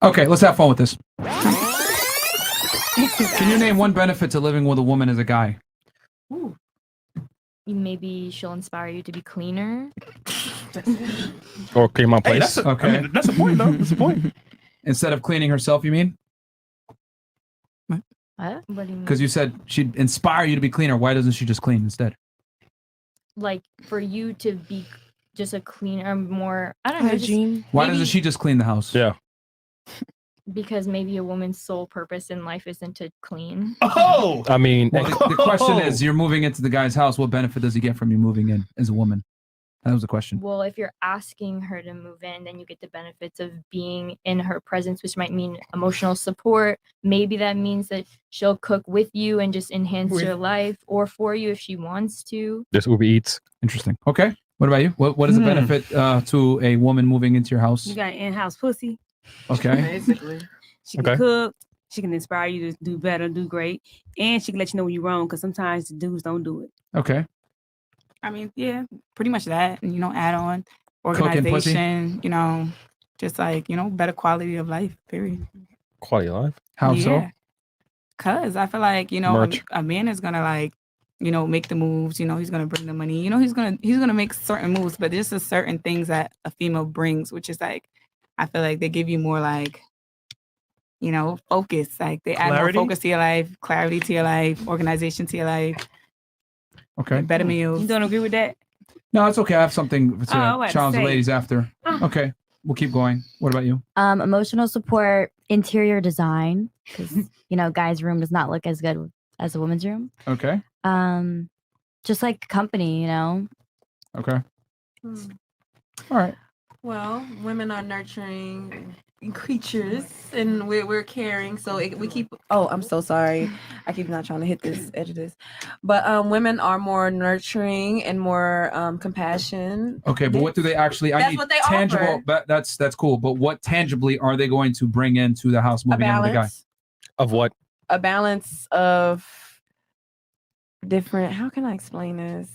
Okay, let's have fun with this. Can you name one benefit to living with a woman as a guy? Ooh. Maybe she'll inspire you to be cleaner. Or clean my place. Hey, that's okay. I mean, that's a point, though. That's a point. Instead of cleaning herself, you mean? What? What do you mean? Because you said she'd inspire you to be cleaner. Why doesn't she just clean instead? Like for you to be just a cleaner, more. I don't know. Hygiene. Why doesn't she just clean the house? Yeah. Because maybe a woman's sole purpose in life isn't to clean. Oh! I mean, well, the question is, you're moving into the guy's house. What benefit does he get from you moving in as a woman? That was the question. Well, if you're asking her to move in, then you get the benefits of being in her presence, which might mean emotional support. Maybe that means that she'll cook with you and just enhance your life, or for you if she wants to. There's Uber Eats. Interesting. Okay. What about you? What is the benefit to a woman moving into your house? You got in-house pussy. Okay. Basically. She can cook. She can inspire you to do better, do great. And she can let you know when you're wrong, because sometimes the dudes don't do it. Okay. I mean, yeah, pretty much that. And, add on Cooking, pussy? organization, just like, better quality of life, period. Quality of life? How so? Because I feel like, Merch. a man is going to like, make the moves, he's going to bring the money, he's going to make certain moves, but there's just certain things that a female brings, which is like, I feel like they give you more like, focus. Like they add more focus to your life, clarity to your life, organization to your life. Okay. Better meals. You don't agree with that? No, it's okay. I have something to challenge the say. ladies after. Okay. We'll keep going. What about you? Emotional support, interior design, because guy's room does not look as good as a woman's room. Okay. Just like company, Okay. All right. Well, women are nurturing creatures, and we're caring. So we keep. Oh, I'm so sorry. I keep not trying to hit this edge of this, but women are more nurturing and more compassion. Okay, but what do they actually? That's I need what they tangible. offer. But that's cool. But what tangibly are they going to bring into the house moving in with the guy? balance. Of what? A balance of different. How can I explain this?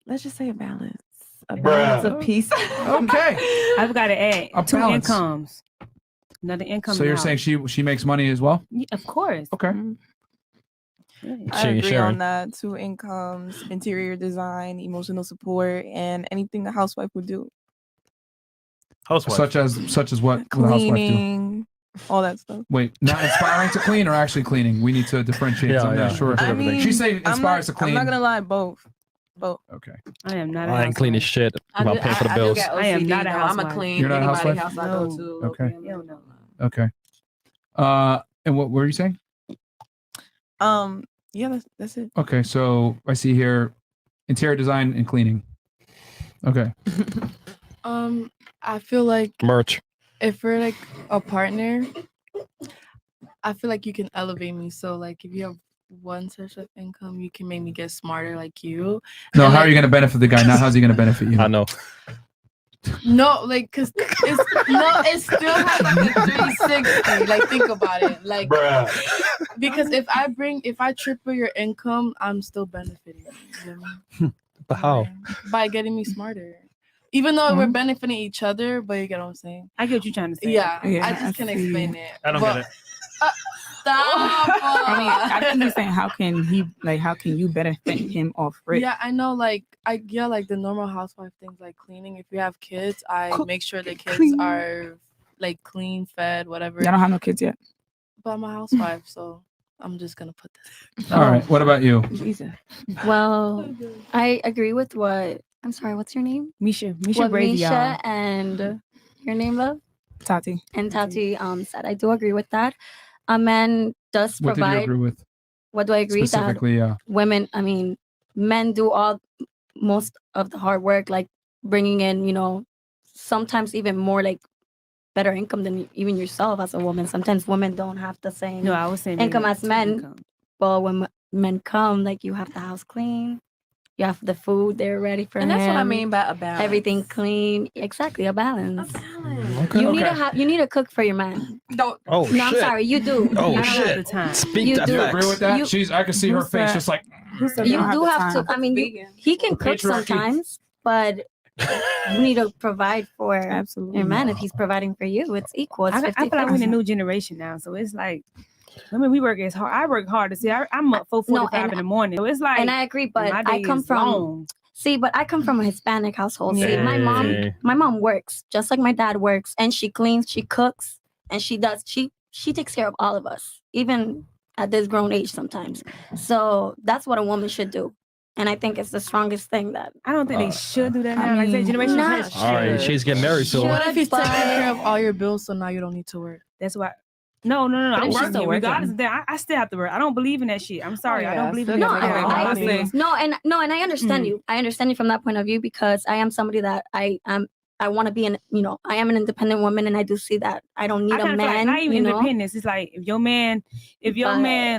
Let's just say a balance. A balance of peace. Okay. I've got to add A 2 balance. incomes. Another income. So in you're the saying house. she makes money as well? Yeah, of course. Okay. Yeah. I agree on that. 2 incomes, interior design, emotional support, and anything a housewife would do. Housewife. Such as what would a housewife do? Cleaning, all that stuff. Wait, not inspiring to clean or actually cleaning? We need to differentiate. Yeah, I'm not yeah. sure. I mean, She's saying inspires to clean. I'm not gonna lie, both. Okay. I am not. I ain't clean as shit. I'm paying for the bills. I am not a housewife. I'm a clean You're not a anybody housewife? house I go to. Okay. Hell no. Okay. And what were you saying? Yeah, that's it. Okay, so I see here interior design and cleaning. Okay. I feel like Merch. if we're like a partner, I feel like you can elevate me. So like if you have one source of income, you can make me get smarter like you. No, And, how are like, you going to benefit the guy? Not how's he going to benefit you? I know. No, like, cause it still has like a 360. Like, think about it, like, because if I triple your income, I'm still benefiting. You know what I mean? But how? By getting me smarter, even though we're benefiting each other. But you get what I'm saying? I get what you're trying to say. Yeah, I just can't explain it. I don't But- get it. Stop. I mean, I think he's saying how can you benefit him off rip? Yeah, I know. Like the normal housewife things, like cleaning. If you have kids, I make sure the kids are like clean, fed, whatever. I don't have no kids yet. But I'm a housewife, so I'm just gonna put this. All right. What about you? Jesus. Well, I agree with what. I'm sorry. What's your name? Misha What Brady, y'all. Misha and your name, love? Tati. And Tati said. I do agree with that. A man does What did you provide. agree with? What do I agree that Specifically, yeah. women? I mean, men do most of the hard work, like bringing in, sometimes even more like better income than even yourself as a woman. Sometimes women don't have the same No, I was saying income maybe as 2 men. income. But when men come, like you have the house clean, you have the food there ready for And him. that's what I mean by a balance. Everything clean, exactly a balance. Okay. You need to cook for your man. Don't. Oh, No, I'm shit. sorry, you do. Oh, Not all shit. the time. Speak You that do. You facts. agree with that? You- I can see her face just like Who said You don't do the have time? to. I mean, he can cook Patriarchy. sometimes, but you need to provide for Absolutely. your man. If he's providing for you, it's equal. It's I feel like we're in a 50-50. new generation now, so it's like, I mean, we work as hard. I work hard to see. I'm up 4:45 in the morning, so it's like. And I agree, but my I day come is from long. but I come from a Hispanic household. See, Yeah. my mom works just like my dad works, and she cleans, she cooks, and she takes care of all of us, even at this grown age sometimes. So that's what a woman should do. And I think it's the strongest thing that I don't think they should do that I now. Like I said, mean, generation not has All right, changed. she's getting married soon. What if he's taking But- care of all your bills, so now you don't need to work? That's why. No. But I'm if she's working. still Regardless working. of that, I still have to work. I don't believe in that shit. I'm sorry. I don't believe in No, that. I Honestly. and I understand you. I understand you from that point of view, because I am somebody that I want to be I am an independent woman, and I do see that I don't need I a kinda feel like man. not even you know? independence. It's like if your man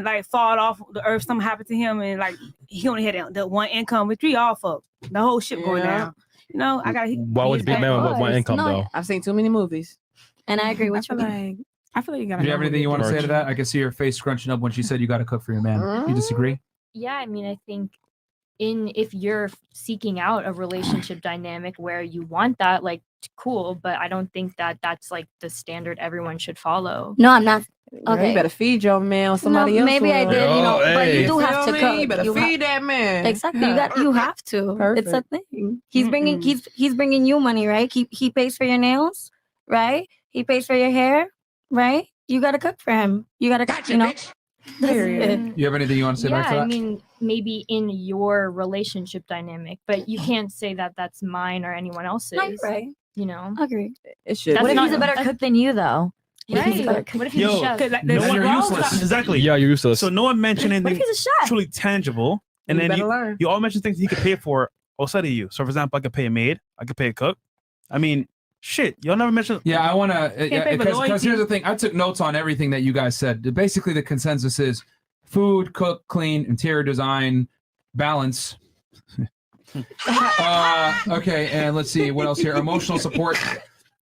like fall off the earth, something happened to him, and like he only had the one income, which we all fuck. The whole shit going Yeah. down. You know, I got. Why would you be a man with one income No, though? I've seen too many movies. And I agree with you. I feel like you gotta. Do you have know who anything you you're want to say to dating. that? I can see your face scrunching up when she said you got to cook for your man. You disagree? Yeah, I mean, I think if you're seeking out a relationship dynamic where you want that, like, cool, but I don't think that that's like the standard everyone should follow. No, I'm not. Girl, Okay. you better feed your man or somebody else. Maybe I will. did, but you do have to Feel me? cook. You better feed that man. Exactly. You have to. It's a thing. He's bringing he's bringing you money, right? He pays for your nails, right? He pays for your hair, right? You gotta cook for him. You gotta that's it. You have anything you want to say Yeah, back to that? I mean, maybe in your relationship dynamic, but you can't say that that's mine or anyone else's. No, you're right. You know, Agree. It should. That's What if not- he's a better that's- cook than you, though? Right. What if he's a chef? no one, you're useless. Exactly. Yeah, you're useless. So no one mentioned What if anything he's a chef? truly tangible, and You then better learn. you all mentioned things he could pay for outside of you. So, for example, I could pay a maid, I could pay a cook. I mean, shit, y'all never mentioned. Yeah, I want Can't pay to for because loyalty. here's the thing. I took notes on everything that you guys said. Basically, the consensus is food, cook, clean, interior design, balance. Okay, and let's see what else here. Emotional support.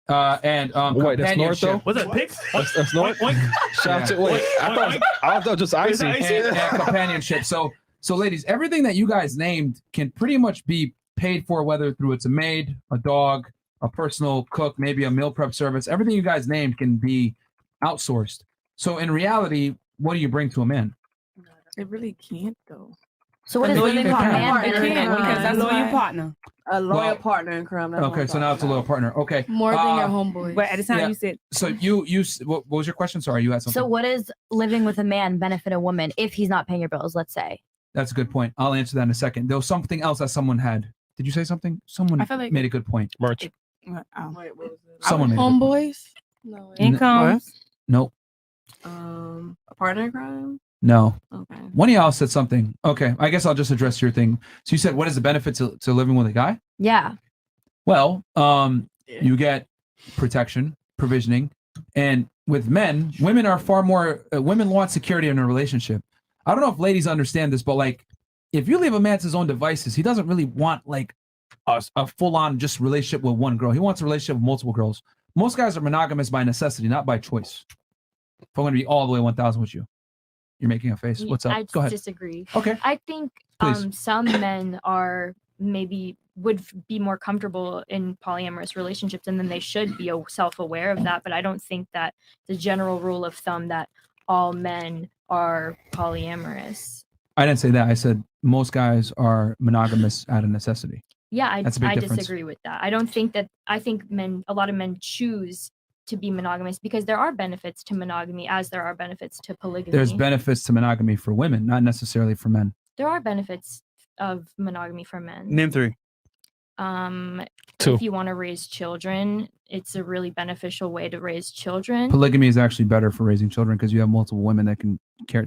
And Wait, that's north though. companionship. Was that pics? That's north. Shout to wait. I thought just icy. and companionship. So, ladies, everything that you guys named can pretty much be paid for, whether through it's a maid, a dog, a personal cook, maybe a meal prep service. Everything you guys named can be outsourced. So, in reality, what do you bring to a man? It really can't though. So what is No, living you with a can't. man It better can, than because that's women? loyal partner. A loyal Well, partner in crime. That's what Okay, I'm so now it's a talking little partner. Okay. More than your homeboys. But at the time Yeah. you said, So what was your question? Sorry, you had something. So what does living with a man benefit a woman if he's not paying your bills, let's say? That's a good point. I'll answer that in a second. There was something else that someone had. Did you say something? Someone I feel like made a good point. Merch. Oh. Wait, what was it? Someone made a good point. Homeboys? No. income. Nope. A partner in crime. No. Okay. One of y'all said something. Okay, I guess I'll just address your thing. So you said, what is the benefit to living with a guy? Yeah. Well, you get protection, provisioning, and with men, women are far more. Women want security in a relationship. I don't know if ladies understand this, but like, if you leave a man to his own devices, he doesn't really want like a full-on just relationship with one girl. He wants a relationship with multiple girls. Most guys are monogamous by necessity, not by choice. If I'm going to be all the way 1,000 with you, you're making a face. What's up? I Go ahead. disagree. Okay. I think Please. some men would be more comfortable in polyamorous relationships, and then they should be self-aware of that. But I don't think that the general rule of thumb that all men are polyamorous. I didn't say that. I said most guys are monogamous out of necessity. Yeah, That's a big I difference. disagree with that. I don't think that. I think a lot of men choose to be monogamous because there are benefits to monogamy as there are benefits to polygamy. There's benefits to monogamy for women, not necessarily for men. There are benefits of monogamy for men. Name 3. Two. If you want to raise children, it's a really beneficial way to raise children. Polygamy is actually better for raising children because you have multiple women that can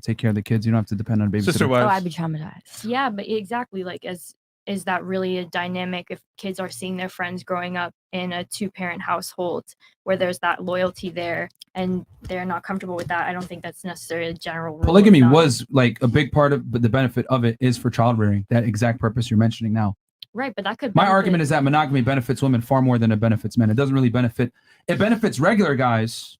take care of the kids. You don't have to depend on a babysitter. Sister Oh, wives. I'd be traumatized. Yeah, but exactly. Like, is that really a dynamic if kids are seeing their friends growing up in a 2-parent household where there's that loyalty there and they're not comfortable with that? I don't think that's necessarily a general rule. of Polygamy thumb. was like a big part of, but the benefit of it is for child rearing. That exact purpose you're mentioning now. right, but that could. My benefit- argument is that monogamy benefits women far more than it benefits men. It doesn't really benefit. It benefits regular guys,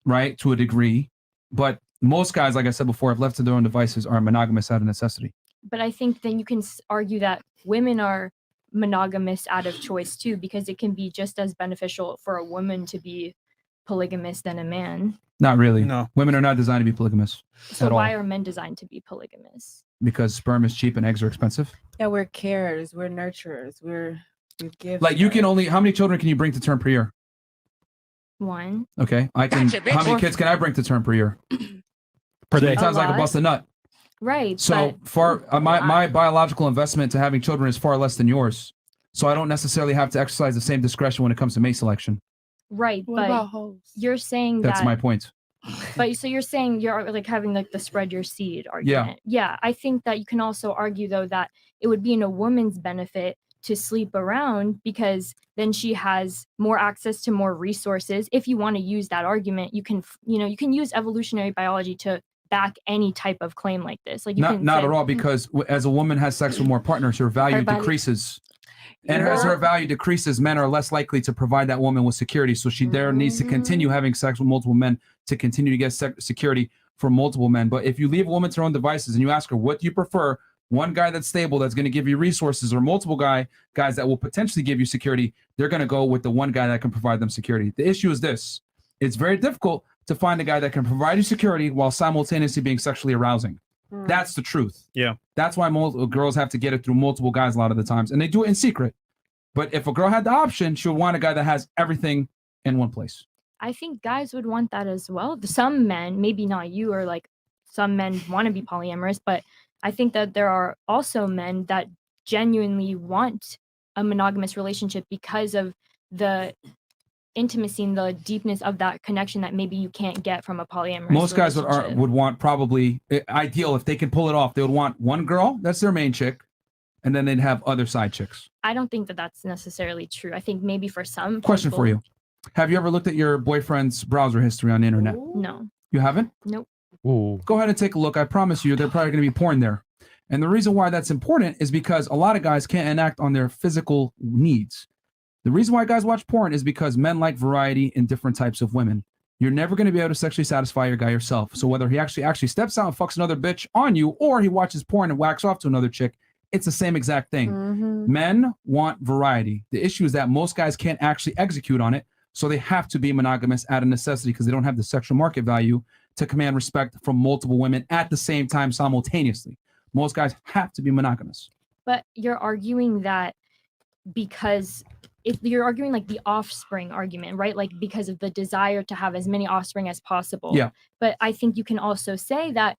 right, to a degree, but most guys, like I said before, if left to their own devices, are monogamous out of necessity. But I think then you can argue that women are monogamous out of choice too, because it can be just as beneficial for a woman to be polygamous than a man. Not really. No. Women are not designed to be polygamous So at why all are men designed to be polygamous? because sperm is cheap and eggs are expensive. Yeah, we're carers, we're nurturers, we give. Like you can only, how many children can you bring to term per year? One. Okay, I can. How many kids can I bring to term per year? Per day. Sometimes I can lot. bust a nut. Right. So my biological investment to having children is far less than yours. So I don't necessarily have to exercise the same discretion when it comes to mate selection. right, What but about hoes? you're saying That's that my point. But so you're saying you're like having like the spread your seed argument. Yeah. I think that you can also argue though that it would be in a woman's benefit to sleep around because then she has more access to more resources. If you want to use that argument, you can use evolutionary biology to back any type of claim like this. Like you Not can not say, at all, because as a woman has sex with more partners, her value decreases. And as her value decreases, men are less likely to provide that woman with security. So she there needs to continue having sex with multiple men to continue to get security for multiple men. But if you leave a woman to her own devices and you ask her, what do you prefer? One guy that's stable, that's going to give you resources, or multiple guys that will potentially give you security, they're going to go with the one guy that can provide them security. The issue is this. It's very difficult to find a guy that can provide you security while simultaneously being sexually arousing. That's the truth. Yeah. That's why girls have to get it through multiple guys a lot of the times, and they do it in secret. But if a girl had the option, she would want a guy that has everything in one place. I think guys would want that as well. Some men, maybe not you, or like some men want to be polyamorous, but I think that there are also men that genuinely want a monogamous relationship because of the intimacy and the deepness of that connection that maybe you can't get from a polyamorous Most guys relationship. would want probably ideal if they can pull it off. They would want one girl, that's their main chick, and then they'd have other side chicks. I don't think that that's necessarily true. I think maybe for some Question for people- you. Have you ever looked at your boyfriend's browser history on the internet? No. You haven't? Nope. Ooh. Go ahead and take a look. I promise you, there's probably going to be porn there. And the reason why that's important is because a lot of guys can't enact on their physical needs. The reason why guys watch porn is because men like variety in different types of women. You're never going to be able to sexually satisfy your guy yourself. So whether he actually steps out and fucks another bitch on you, or he watches porn and whacks off to another chick, it's the same exact thing. Men want variety. The issue is that most guys can't actually execute on it. So they have to be monogamous out of necessity because they don't have the sexual market value to command respect from multiple women at the same time simultaneously. Most guys have to be monogamous. But you're arguing that because if you're arguing like the offspring argument, right? Like because of the desire to have as many offspring as possible. Yeah. But I think you can also say that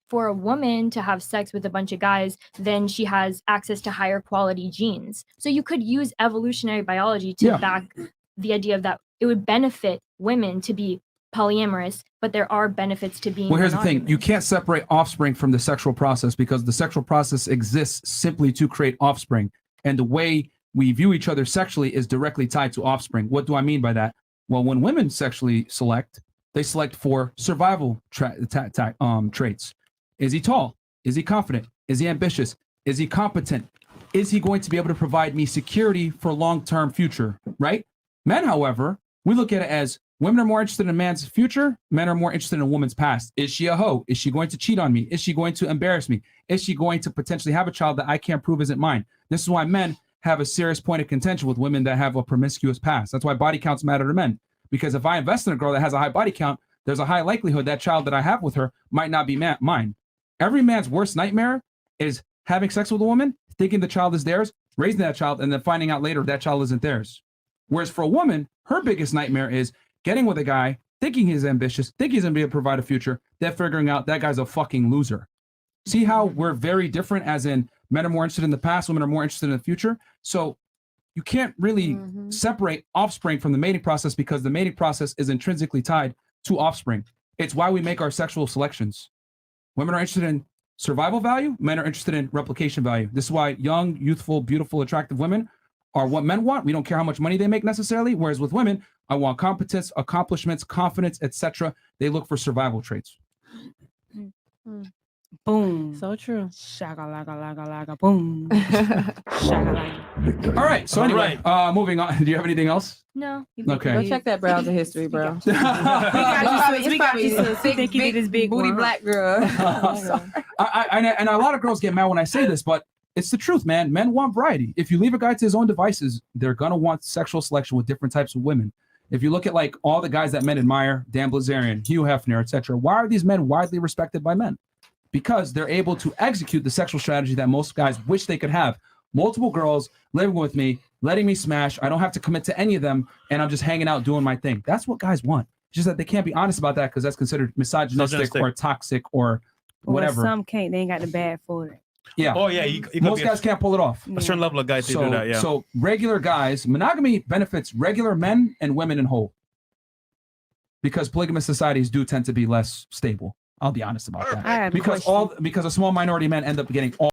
for a woman to have sex with a bunch of guys, then she has access to higher quality genes. So you could use evolutionary biology to back the idea of that it would benefit women to be polyamorous, but there are benefits to being Well, here's monogamous. the thing. You can't separate offspring from the sexual process because the sexual process exists simply to create offspring. And the way we view each other sexually is directly tied to offspring. What do I mean by that? Well, when women sexually select, they select for survival traits. Is he tall? Is he confident? Is he ambitious? Is he competent? Is he going to be able to provide me security for long-term future, right? Men, however, we look at it as women are more interested in a man's future. Men are more interested in a woman's past. Is she a hoe? Is she going to cheat on me? Is she going to embarrass me? Is she going to potentially have a child that I can't prove isn't mine? This is why men have a serious point of contention with women that have a promiscuous past. That's why body counts matter to men. Because if I invest in a girl that has a high body count, there's a high likelihood that child that I have with her might not be mine. Every man's worst nightmare is having sex with a woman, thinking the child is theirs, raising that child, and then finding out later that child isn't theirs. Whereas for a woman, her biggest nightmare is getting with a guy, thinking he's ambitious, thinking he's going to be able to provide a future, then figuring out that guy's a fucking loser. See how we're very different, as in men are more interested in the past, women are more interested in the future. So you can't really separate offspring from the mating process because the mating process is intrinsically tied to offspring. It's why we make our sexual selections. Women are interested in survival value. Men are interested in replication value. This is why young, youthful, beautiful, attractive women are what men want. We don't care how much money they make necessarily. Whereas with women, I want competence, accomplishments, confidence, etc. They look for survival traits. Boom. So true. Shaka boom. Shaka All right. So anyway, moving on. Do you have anything else? No. Okay. Go check that browser history, bro. We got you, sis. We think you did this big booty one. black girl. And a lot of girls get mad when I say this, but It's the truth, man. Men want variety. If you leave a guy to his own devices, they're gonna want sexual selection with different types of women. If you look at like all the guys that men admire, Dan Blazarian, Hugh Hefner, etc., why are these men widely respected by men? Because they're able to execute the sexual strategy that most guys wish they could have. Multiple girls living with me, letting me smash. I don't have to commit to any of them, and I'm just hanging out doing my thing. That's what guys want. It's just that they can't be honest about that because that's considered misogynistic or toxic or whatever. Some can't. They ain't got the bad for it. Yeah. Oh yeah. Most guys can't pull it off. A certain level of guys they do that. Yeah. So regular guys, monogamy benefits regular men and women in whole. Because polygamous societies do tend to be less stable. I'll be honest about that. Because a small minority of men end up getting all